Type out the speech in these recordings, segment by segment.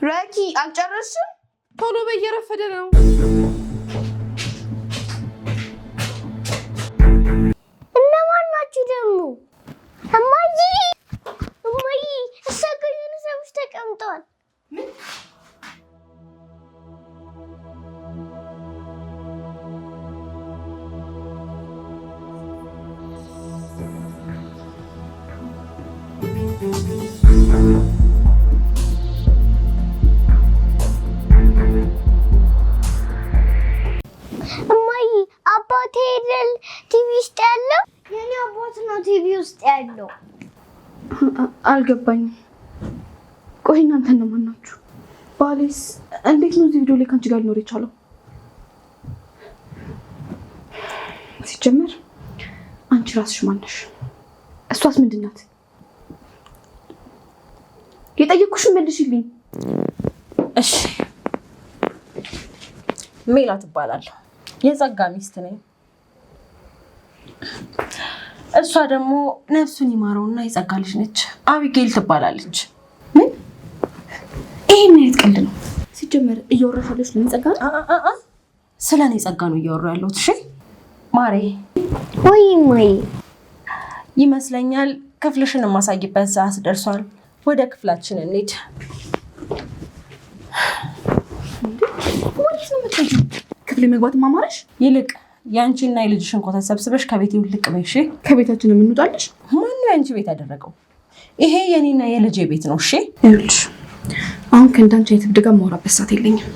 ራኪ አልጨረስሽም? ቶሎ በየረፈደ ነው። እነማን ናችሁ ደግሞ? እማዬ እሰገኙ ሰዎች ተቀምጠዋል። እማዬ አባቴ አይደል ቲቪ ውስጥ ያለው? የኔ አባት ነው ቲቪ ውስጥ ያለው። አልገባኝም። ቆይ እናንተ እነማን ናችሁ? ባሌስ እንዴት ነው እዚህ ቪዲዮ ላይ ካንቺ ጋር ሊኖር የቻለው? ሲጀመር አንቺ ራስሽ ማን ነሽ? እሷስ ምንድን ናት? የጠየኩሽን መልሽልኝ። እሺ ሜላት እባላለሁ። የጸጋ ሚስት ነኝ። እሷ ደግሞ ነፍሱን ይማረውና የጸጋ ልጅ ነች። አቢጌል ትባላለች። ምን? ይሄን አይነት ቀልድ ነው? ሲጀመር እያወራሻለሽ ለኔ ጸጋ ነው? ስለኔ ጸጋ ነው እያወራሁ ያለሁት። እሺ ማሬ። ወይ ማይ ይመስለኛል ክፍልሽን የማሳይበት ሰዓት ደርሷል። ወደ ክፍላችን እንሂድ። ወዴት ነው የምትሄጂው? ክፍሌ መግባት ማማረሽ? ይልቅ ያንቺና የልጅሽን ኮተት ሰብስበሽ ከቤቴ ውልቅ በይ። እሺ ከቤታችን የምንወጣልሽ? ማነው ያንቺ ቤት ያደረገው? ይሄ የኔና የልጄ ቤት ነው። እሺ ይኸውልሽ አሁን ከእንዳንቺ አይነት እብድ ጋር ማውራበት ሰዓት የለኝም።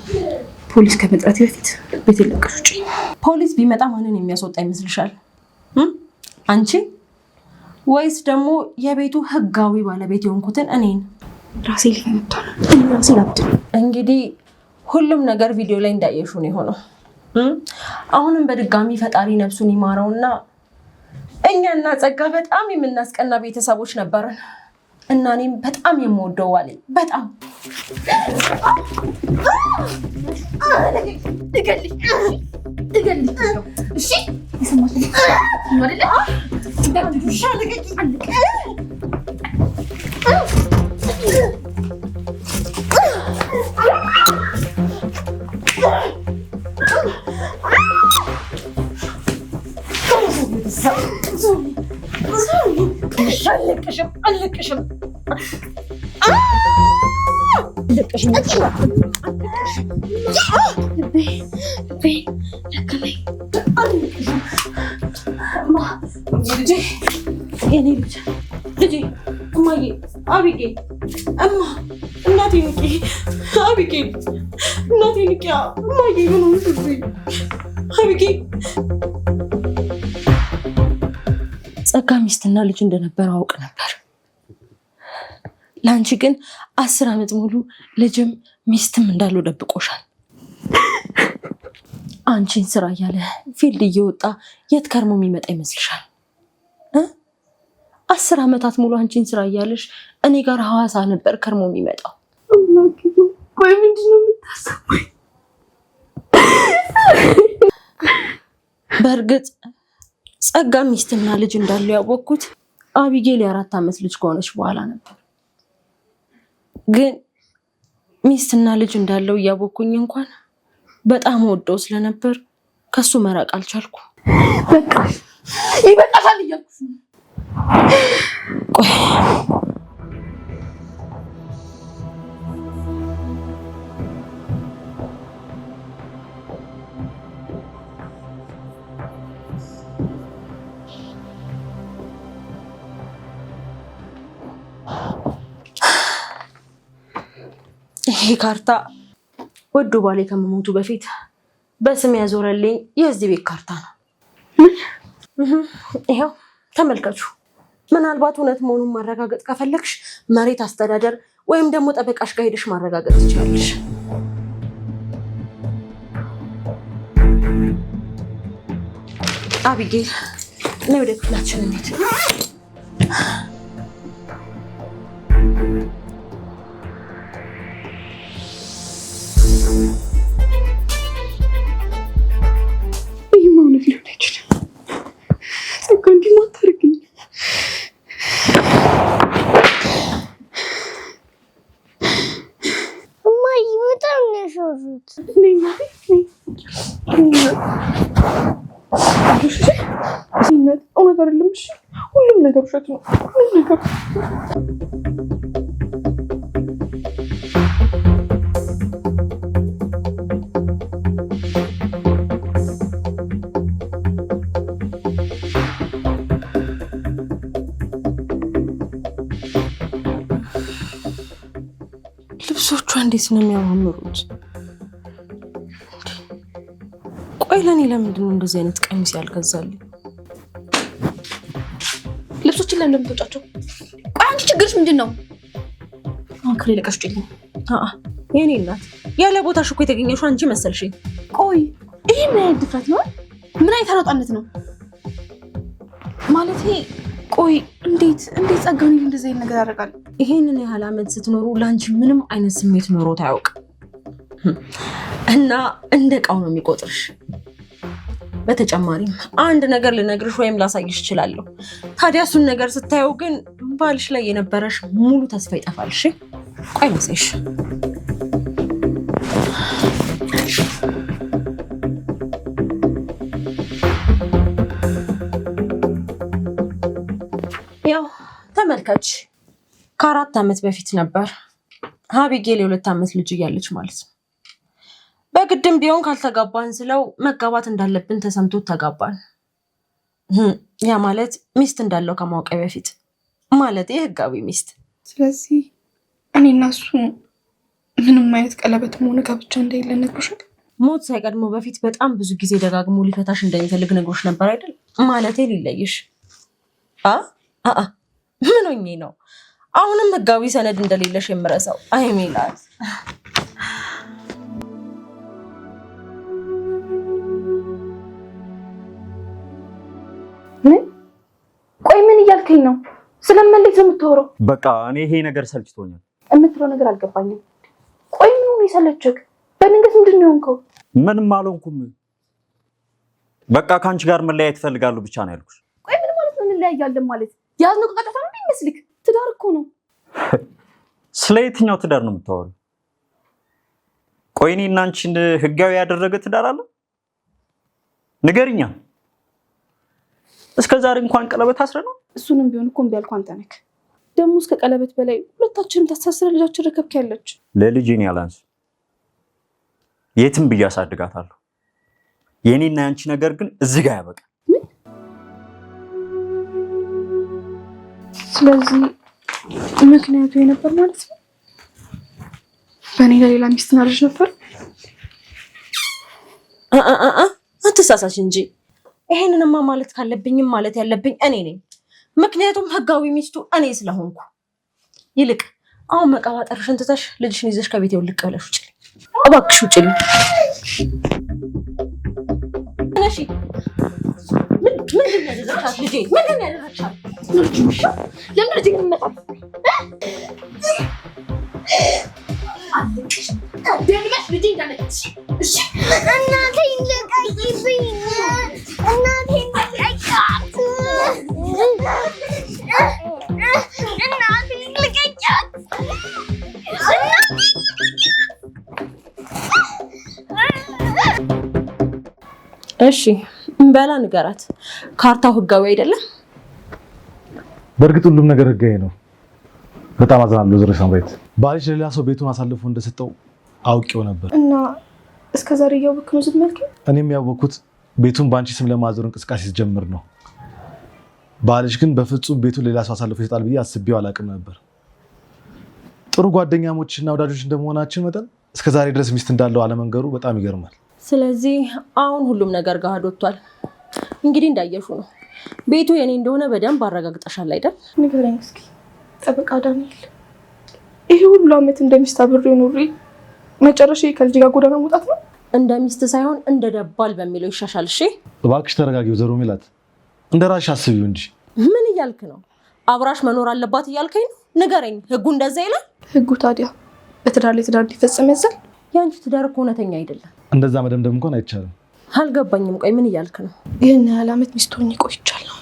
ፖሊስ ከመጥራቴ በፊት ቤት ለቀሽ ውጪ። ፖሊስ ቢመጣ ማንን የሚያስወጣ ይመስልሻል? አንቺ ወይስ ደግሞ የቤቱ ህጋዊ ባለቤት የሆንኩትን እኔን? ራሴ ሊፈነዳ ነው። ራሴ ላብድ። እንግዲህ ሁሉም ነገር ቪዲዮ ላይ እንዳየሹ ነው የሆነው። አሁንም በድጋሚ ፈጣሪ ነፍሱን ይማረውና እኛና ጸጋ በጣም የምናስቀና ቤተሰቦች ነበርን እና እኔም በጣም የምወደው ዋሌ በጣም እሺ ይሰማሽ ነው አይደል? ልጄ እማዬ አቢጌል እማ እናቴ ንቂ አቢጌል እናቴ ንቂ እማዬ ምን ሆነሽ? አቢጌል ጸጋ ሚስትና ልጅ እንደነበረ አውቅ ነበር። ለአንቺ ግን 10 ዓመት ሙሉ ልጅም ሚስትም እንዳለው ደብቆሻል። አንቺን ስራ እያለ ፊልድ እየወጣ የት ከርሞ የሚመጣ ይመስልሻል? 10 ዓመታት ሙሉ አንቺን ስራ እያለሽ እኔ ጋር ሐዋሳ ነበር ከርሞ የሚመጣው። ቆይ ምንድን ነው የምታሰማኝ? በእርግጥ ጸጋ ሚስትና ልጅ እንዳለው ያወቅኩት አቢጌል የ4 ዓመት ልጅ ከሆነች በኋላ ነበር። ግን ሚስትና ልጅ እንዳለው እያወቅኩኝ እንኳን በጣም ወደው ስለነበር ከሱ መራቅ አልቻልኩም። በቃ ይበቃሻል እያልኩሽ ነው። ቆይ ይሄ ካርታ ወዶ ባሌ ከመሞቱ በፊት በስም ያዞረልኝ የዚህ ቤት ካርታ ነው። ይሄው ተመልከቱ። ምናልባት እውነት መሆኑን ማረጋገጥ ከፈለግሽ መሬት አስተዳደር ወይም ደግሞ ጠበቃሽ ጋር ሄደሽ ማረጋገጥ ትችላለሽ። አቢጌል ነይ ወደ ክፍላችን እንሂድ። የሚያወሩት? እውነት አይደለም። እሺ ሁሉም ነገር ውሸት ነው። ሁሉም ነገር ልብሶቿ እንዴት ነው የሚያማምሩት! ቆይ ለእኔ ለምንድን ነው እንደዚህ አይነት ቀሚስ ያልገዛልኝ? ልብሶችን ለምን እንደምትወጫቸው? ቆይ አንቺ ችግርሽ ምንድን ነው? አሁን ከሌ ለቀሽ ውጪልኝ። የኔ እናት ያለ ቦታሽ እኮ የተገኘሽው አንቺ መሰልሽኝ። ቆይ ይሄ ምን አይነት ድፍረት ነው? ምን አይነት አለጣነት ነው? ማለቴ ቆይ እንዴት ጸጋኔ እንደዚህ አይነት ነገር ያደርጋል? ይሄንን ያህል ዓመት ስትኖሩ ለአንቺ ምንም አይነት ስሜት ኖሮት አያውቅም እና እንደ ዕቃው ነው የሚቆጥርሽ። በተጨማሪም አንድ ነገር ልነግርሽ ወይም ላሳይሽ እችላለሁ። ታዲያ እሱን ነገር ስታየው ግን ባልሽ ላይ የነበረሽ ሙሉ ተስፋ ይጠፋል። እሺ ቆይ ላሳይሽ። ያው ተመልከች፣ ከ4 ዓመት በፊት ነበር አቢጌል የ2 ዓመት ልጅ እያለች ማለት ነው። በግድም ቢሆን ካልተጋባን ስለው መጋባት እንዳለብን ተሰምቶት ተጋባን። ያ ማለት ሚስት እንዳለው ከማውቀ በፊት ማለት የህጋዊ ሚስት። ስለዚህ እኔና እሱ ምንም አይነት ቀለበትም ሆነ ጋብቻ እንደሌለ ነግሮሻል? ሞት ሳይቀድሞ በፊት በጣም ብዙ ጊዜ ደጋግሞ ሊፈታሽ እንደሚፈልግ ነግሮሽ ነበር አይደል? ማለቴ ሊለይሽ። ምን ሆኜ ነው አሁንም ህጋዊ ሰነድ እንደሌለሽ የምረሳው? አይ ሜላት፣ ቆይ ምን እያልከኝ ነው? ስለምንልክ ነው የምታወራው? በቃ እኔ ይሄ ነገር ሰልችቶኛል። የምትለው ነገር አልገባኝም። ቆይ ምን ሆነ የሰለቸክ? በድንገት ምንድን ነው የሆንከው? ምንም አልሆንኩም። በቃ ከአንቺ ጋር መለያየት እፈልጋለሁ ብቻ ነው ያልኩሽ። ቆይ ምን ማለት ነው እንለያያለን ማለት? ያዝነው ቀጠታ ነው የሚመስልክ? ትዳር እኮ ነው። ስለ የትኛው ትዳር ነው የምታወሪው? ቆይ እኔ እና አንቺን ህጋዊ ያደረገ ትዳር አለ? ንገሪኛ። እስከ ዛሬ እንኳን ቀለበት አስረነው። እሱንም ቢሆን እኮ እምቢ አልኩህ አንተ ነህ። ደግሞ እስከ ቀለበት በላይ ሁለታችንም ታሳስረ ልጃችን ረከብክ ያለች ለልጄ እኔ አላንስ የትም ብዬ አሳድጋታለሁ። የኔና ያንቺ ነገር ግን እዚህ ጋር ያበቃል። ስለዚህ ምክንያቱ የነበር ማለት ነው በእኔ ለሌላ ሚስትና ልጅ ነበር። አትሳሳች እንጂ ይሄንንማ ማለት ካለብኝም ማለት ያለብኝ እኔ ነኝ። ምክንያቱም ህጋዊ ሚስቱ እኔ ስለሆንኩ። ይልቅ አሁን መቀባጠርሽን ትተሽ ልጅሽን ይዘሽ ከቤት ውልቅ ብለሽ ውጪልኝ፣ እባክሽ ውጪልኝ። እሺ ምንድን ነው ያደረግሻት ልጄ? ምንድን ነው ያደረግሻት? ለምን ልጅ የሚመጣው ደንበሽ ልጅ እንዳለች እሺ እናቴ ልቀቂብኝ፣ እናቴ ልቀቂያት፣ እናቴ ልቀቂያት፣ እሺ በላ ንገራት። ካርታው ህጋዊ አይደለም? በእርግጥ ሁሉም ነገር ህጋዊ ነው። በጣም አዝናለሁ ዙረ ሳምሬት። ባልሽ ለሌላ ሰው ቤቱን አሳልፎ እንደሰጠው አውቄው ነበር እና እስከዛሬ እያወቅክ ነው ዝም ያልከኝ? እኔም ያወቅኩት ቤቱን በአንቺ ስም ለማዞር እንቅስቃሴ ሲጀምር ነው። ባልሽ ግን በፍጹም ቤቱን ሌላ ሰው አሳልፎ ይሰጣል ብዬ አስቤው አላውቅም ነበር። ጥሩ ጓደኛሞችና ወዳጆች እንደመሆናችን መጠን እስከዛሬ ድረስ ሚስት እንዳለው አለመንገሩ በጣም ይገርማል። ስለዚህ አሁን ሁሉም ነገር ጋር ወጥቷል። እንግዲህ እንዳየሹ ነው። ቤቱ የኔ እንደሆነ በደንብ አረጋግጠሻል አይደል? ንገረኝ እስኪ ጠበቃ ዳንኤል፣ ይሄ ሁሉ ዓመት እንደሚስት አብሬው ኖሬ መጨረሻ ከልጅ ጋር ጎዳና መውጣት ነው? እንደ ሚስት ሳይሆን እንደ ደባል በሚለው ይሻሻል። እሺ እባክሽ ተረጋጊው ዘሮ ሚላት፣ እንደ ራስሽ አስቢው እንጂ። ምን እያልክ ነው? አብራሽ መኖር አለባት እያልከኝ ነው? ንገረኝ፣ ህጉ እንደዛ ይላል? ህጉ ታዲያ በትዳር ላይ ትዳር እንዲፈጸም ያዛል? የአንቺ ትዳር እኮ እውነተኛ አይደለም። እንደዛ መደምደም እንኳን አይቻልም። አልገባኝም። ቆይ ምን እያልክ ነው? ይህን ያህል ዓመት ሚስት ሆኜ ቆይቻለሁ።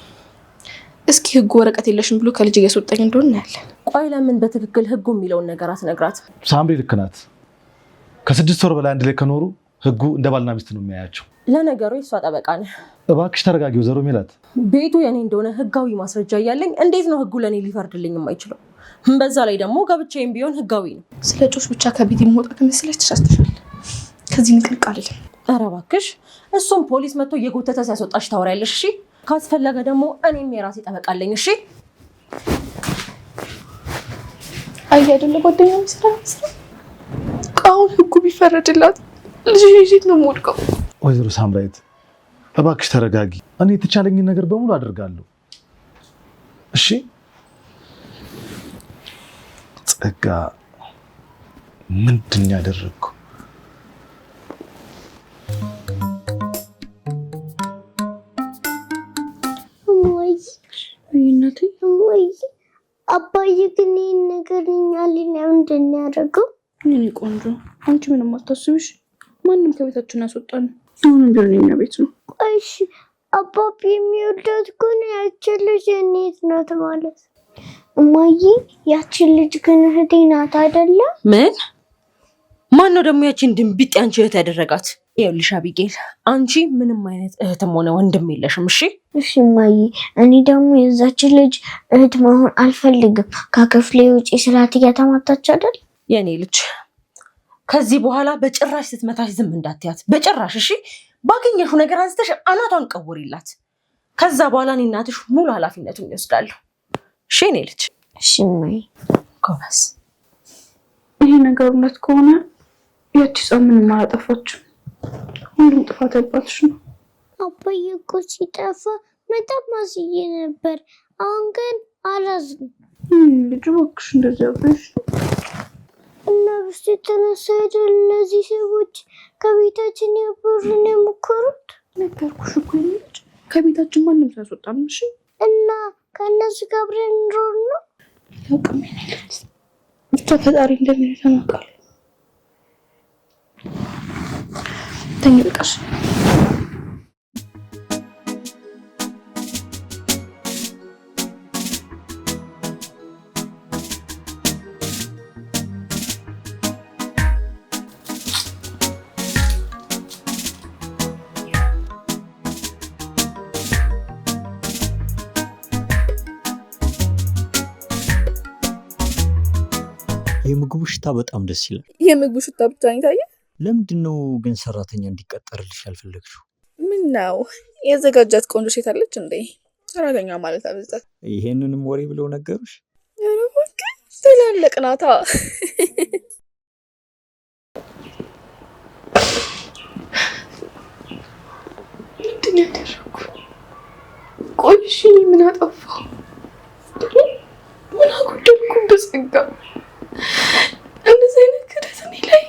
እስኪ ህጉ ወረቀት የለሽም ብሎ ከልጅ እያስወጣኝ እንደሆነ እናያለን። ቆይ ለምን በትክክል ህጉ የሚለውን ነገር አትነግራት? ሳምሪ ልክ ናት። ከ6 ወር በላይ አንድ ላይ ከኖሩ ህጉ እንደ ባልና ሚስት ነው የሚያያቸው። ለነገሩ የሷ ጠበቃ ነህ። እባክሽ ተረጋጊ ወይዘሮ ሜላት። ቤቱ የኔ እንደሆነ ህጋዊ ማስረጃ እያለኝ እንዴት ነው ህጉ ለኔ ሊፈርድልኝ የማይችለው? በዛ ላይ ደግሞ ጋብቻዬም ቢሆን ህጋዊ ነው። ስለ ጮሽ ብቻ ከቤት የሚወጣ ከመሰለሽ ተሳስተሻል። ከዚህ ንቅንቅ አይደለም። ኧረ እባክሽ እሱም ፖሊስ መጥቶ እየጎተተ ሲያስወጣሽ ታወሪያለሽ። እሺ ካስፈለገ ደግሞ እኔም የራሴ ጠበቃ አለኝ። እሺ አይ አይደለ ጓደኛ ምስራ አሁን ህጉ ቢፈረድላት ልጅ ይዤት ነው የምወድቀው። ወይዘሮ ሳምራዊት እባክሽ ተረጋጊ። እኔ የተቻለኝን ነገር በሙሉ አደርጋለሁ። እሺ ጸጋ ምንድን ያደረግኩ? ወይ አባዬ ግን ይህን ነገር ምንድን ነው ያደረገው? እኔ ቆንጆ አንቺ ምንም አታስቢሽ። ማንም ከቤታችን ያስወጣን አሁንም ቢሆን የኛ ቤት ነው። እሺ አባቢ የሚወዳት ግን ያችን ልጅ እኔት ናት ማለት? እማዬ ያችን ልጅ ግን እህቴ ናት አይደለ? ምን? ማን ነው ደግሞ ያችን ድንቢጥ አንቺ እህት ያደረጋት? ይኸውልሽ አቢጌል አንቺ ምንም አይነት እህትም ሆነ ወንድም የለሽም። እሺ እሺ እማዬ እኔ ደግሞ የዛችን ልጅ እህት መሆን አልፈልግም። ከክፍሌ ውጪ ስላት እያተማታች አይደል? የኔ ልጅ ከዚህ በኋላ በጭራሽ ስትመታሽ ዝም እንዳትያት በጭራሽ። እሺ ባገኘሽው ነገር አንስተሽ አናቷን ቀውሪላት። ከዛ በኋላ እኔ እናትሽ ሙሉ ኃላፊነቱን ይወስዳለሁ። እሺ የኔ ልጅ። እሺ እማዬ። ጎበዝ። ይሄ ነገር እውነት ከሆነ ያቺ ሰው ምንም አላጠፋችም። ሁሉም ጥፋት ያባትሽ ነው። አባዬ እኮ ሲጠፋ በጣም አዝኜ ነበር። አሁን ግን አላዝንም። ልጅ እባክሽ እንደዚህ አብረሽ እና ብስ የተነሳ አይደል እነዚህ ሰዎች ከቤታችን ያባሩን የሞከሩት? ነገርኩሽ እኮ ልጅ ከቤታችን ማንም ሳያስወጣን። እሺ እና ከእነሱ ጋር አብረን እንኖር ነው። ያውቅም ብቻ ፈጣሪ እንደምን ተናቃል። ተኝልቀሽ የምግቡ ሽታ በጣም ደስ ይላል። የምግቡ ሽታ ብቻ ነው ታየ? ለምንድን ነው ግን ሰራተኛ እንዲቀጠርልሽ ያልፈለግሽው? ምን ነው የዘጋጃት ቆንጆ ሴት አለች እንዴ? ሰራተኛ ማለት አበዛት። ይሄንንም ወሬ ብለው ነገሩሽ? ኧረ እባክህ ትላልቅ ናታ። ምንድን ነው ያደረኩት? ቆይ እሺ ምን አጠፋሁ? ምን አጎደልኩ? በጸጋ እንደዚህ አይነት ክደት እኔ ላይ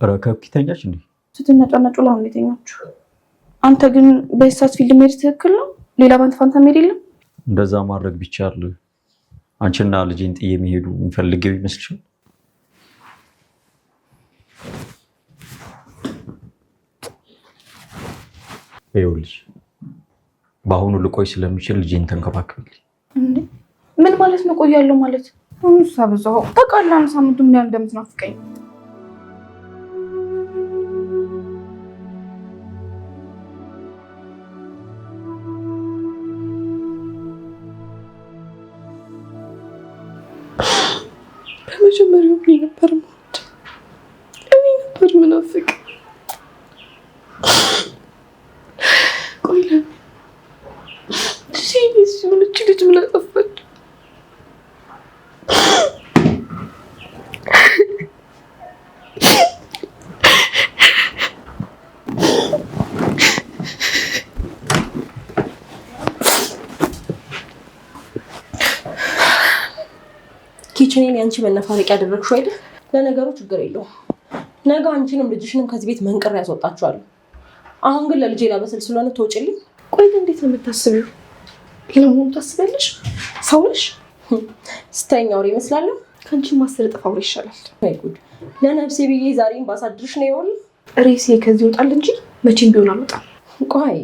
ረከብ ኪተኛች እንዴ? ስትነጫነጩ ለአሁን የተኛችሁ። አንተ ግን በእሳት ፊልድ መሄድ ትክክል ነው? ሌላ ባንተ ፋንታ መሄድ የለም? እንደዛ ማድረግ ቢቻል አንቺና ልጄን ጥዬ የሚሄዱ እንፈልገው ይመስልሻል? ይኸውልሽ በአሁኑ ልቆይ ስለሚችል ልጄን ተንከባከብልኝ። እንዴ ምን ማለት ነው? ቆያለሁ ማለት ሁሉስ አበዛው። ተቃላን ሳምንቱ ምን ያህል እንደምትናፍቀኝ በመጀመሪያው ምን ነበር ማለት እኔ ነበር ምናፍቅ። ቆይ ለምን ሲሆነች ልጅ ምን አጠፋች? ኪችኔን ያንቺ መነፋረቅ ያደረግሽው አይደል? ለነገሩ ችግር የለውም። ነገ አንቺንም ልጅሽንም ከዚህ ቤት መንቅር ያስወጣችኋለሁ። አሁን ግን ለልጄ ላበስል ስለሆነ ትወጪልኝ። ቆይ እንዴት ነው የምታስቢው? ለምን ታስቢያለሽ? ሰው ነሽ? ስተኛ ወሬ ይመስላለሁ። ከአንቺ ማስር እጥፍ አውሬ ይሻላል። አይ ጉድ! ለነፍሴ ብዬ ዛሬን ባሳድርሽ ነው ይሆን? ሬሴ ከዚህ ይወጣል እንጂ መቼም ቢሆን አልወጣም። ቆይ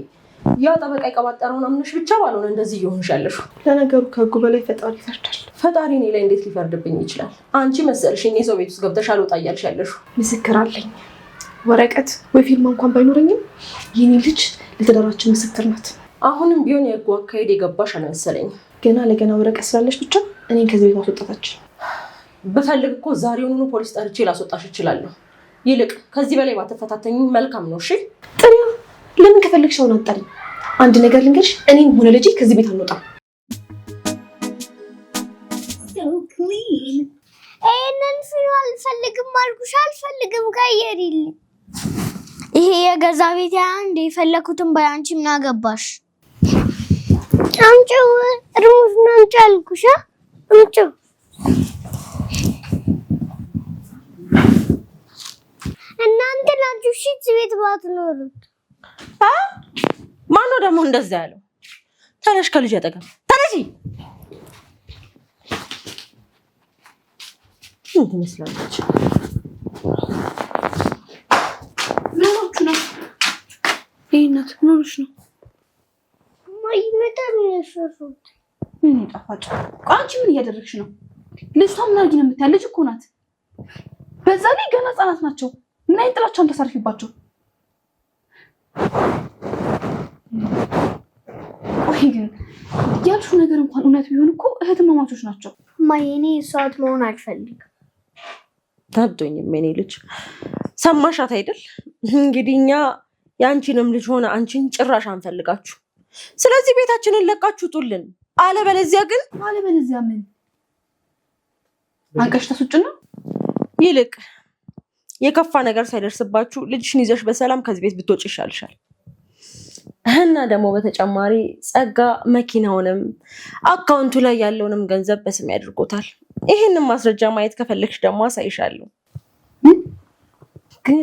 ያ ጠበቃ የቀባጠረውን አምነሽ ብቻ ባልሆነ እንደዚህ እየሆንሽ ያለሽ። ለነገሩ ከህጉ በላይ ፈጣሪ ይፈርዳል። ፈጣሪ እኔ ላይ እንዴት ሊፈርድብኝ ይችላል? አንቺ መሰልሽ እኔ ሰው ቤት ውስጥ ገብተሽ አልወጣ እያልሽ ያለሽ። ምስክር አለኝ። ወረቀት ወይ ፊርማ እንኳን ባይኖረኝም የኔ ልጅ ለትዳራችን ምስክር ናት። አሁንም ቢሆን የህጉ አካሄድ የገባሽ አልመሰለኝም። ገና ለገና ወረቀት ስላለሽ ብቻ እኔን ከዚህ ቤት ማስወጣታችን። ብፈልግ እኮ ዛሬውኑ ፖሊስ ጠርቼ ላስወጣሽ እችላለሁ። ይልቅ ከዚህ በላይ ባትፈታተኝ መልካም ነው። እሺ ጥሪው ለምን ከፈለግሽ አሁን አጣሪኝ። አንድ ነገር ልንገርሽ፣ እኔም ሆነ ልጄ ከዚህ ቤት አንወጣም። ይሄንን ፊልም አልፈልግም አልኩሽ፣ አልፈልግም። ቀይሪልኝ። ይሄ የገዛ ቤት አንድ የፈለኩትን ባያንቺ ምን አገባሽ? አምጪው፣ ሩዝ ነው አምጪ አልኩሽ። አምጪው። እናንተ ናችሁ እዚህ ቤት ባትኖሩት። ማነው ደግሞ እንደዛ ያለው? ተነሽ፣ ከልጅ አጠገብ ተነሺ። ምን ትመስላለች? ምንዎቹ ነው? ይሄናት ምንሽ ነው? ማይመጣ ነው ያፈሩት። ምን ይጣፋጭ? አንቺ ምን እያደረግሽ ነው? ልጅቷ ምን አድርጊ ነው የምታያት? ልጅ እኮ ናት። በዛ ላይ ገና ህጻናት ናቸው። ምን አይነት ጥላቻን ተሳርፊባቸው? ቆይ ግን ያልሽው ነገር እንኳን እውነት ቢሆን እኮ እህትማማቾች ናቸው። ማየኔ እሷት መሆን አልፈልግም። ታብዶኝም የኔ ልጅ ሰማሻት አይደል? እንግዲህ እኛ የአንቺንም ልጅ ሆነ አንቺን ጭራሽ አንፈልጋችሁ። ስለዚህ ቤታችንን ለቃችሁ ጡልን። አለበለዚያ ምን አንቀሽ ተሱጭና ይልቅ የከፋ ነገር ሳይደርስባችሁ ልጅሽን ይዘሽ በሰላም ከዚህ ቤት ብትወጪ ይሻልሻል። እና ደግሞ በተጨማሪ ጸጋ መኪናውንም አካውንቱ ላይ ያለውንም ገንዘብ በስም ያድርጎታል። ይሄንን ማስረጃ ማየት ከፈለግሽ ደግሞ አሳይሻለሁ። ግን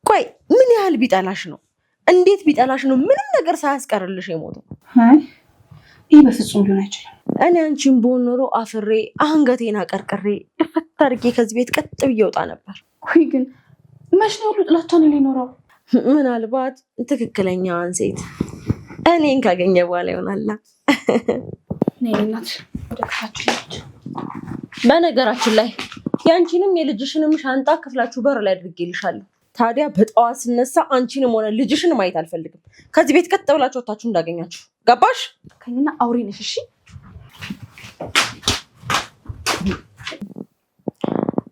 ቆይ ምን ያህል ቢጠላሽ ነው? እንዴት ቢጠላሽ ነው ምንም ነገር ሳያስቀርልሽ የሞተው? ይህ በፍጹም ሊሆን አይችልም። እኔ አንቺን ብሆን ኖሮ አፍሬ አንገቴን አቀርቅሬ ድፈት አድርጌ ከዚህ ቤት ቀጥ ብዬ ወጣ ነበር። ቆይ ግን መች ነው ሁሉ ጥላቻን ሊኖረው? ምናልባት ትክክለኛዋን ሴት እኔን ካገኘ በኋላ ይሆናላ። ነይናት ወደ ክፍላችሁ። በነገራችን ላይ ያንቺንም የልጅሽንም ሻንጣ ክፍላችሁ በር ላይ አድርጌልሻለሁ። ታዲያ በጠዋት ስነሳ አንቺንም ሆነ ልጅሽን ማየት አልፈልግም። ከዚህ ቤት ቀጥ ብላችሁ ወጣችሁ እንዳገኛችሁ። ገባሽ? ከኝና አውሬ ነሽ። እሺ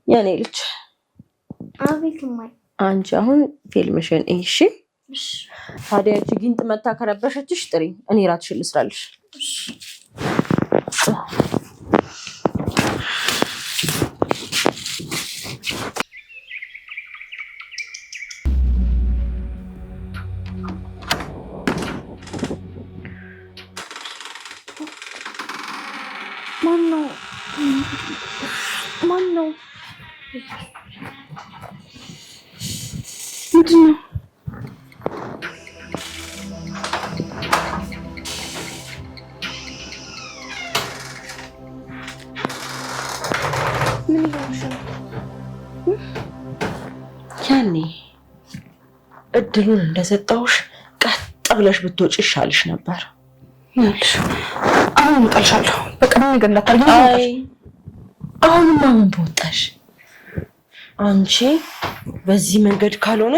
የኔ ልጅ። አቤት ማይ። አንቺ አሁን ፊልምሽን እሺ። ታዲያ እቺ ጊንጥ መታ ከረበሸችሽ ጥሪ፣ እኔ ራትሽን ልስራልሽ። ማን ነው? ምንድን ነው? ምን እያልሽ ነው? ያኔ እድሉን እንደሰጠውሽ ቀጥ ብለሽ ብትወጪ ይሻልሽ ነበር። ያልሽ አሁን እወጣልሻለሁ። በቃ ምን ነገር እንዳታርጊ። አይ አሁንማ ምን በወጣሽ? አንቺ በዚህ መንገድ ካልሆነ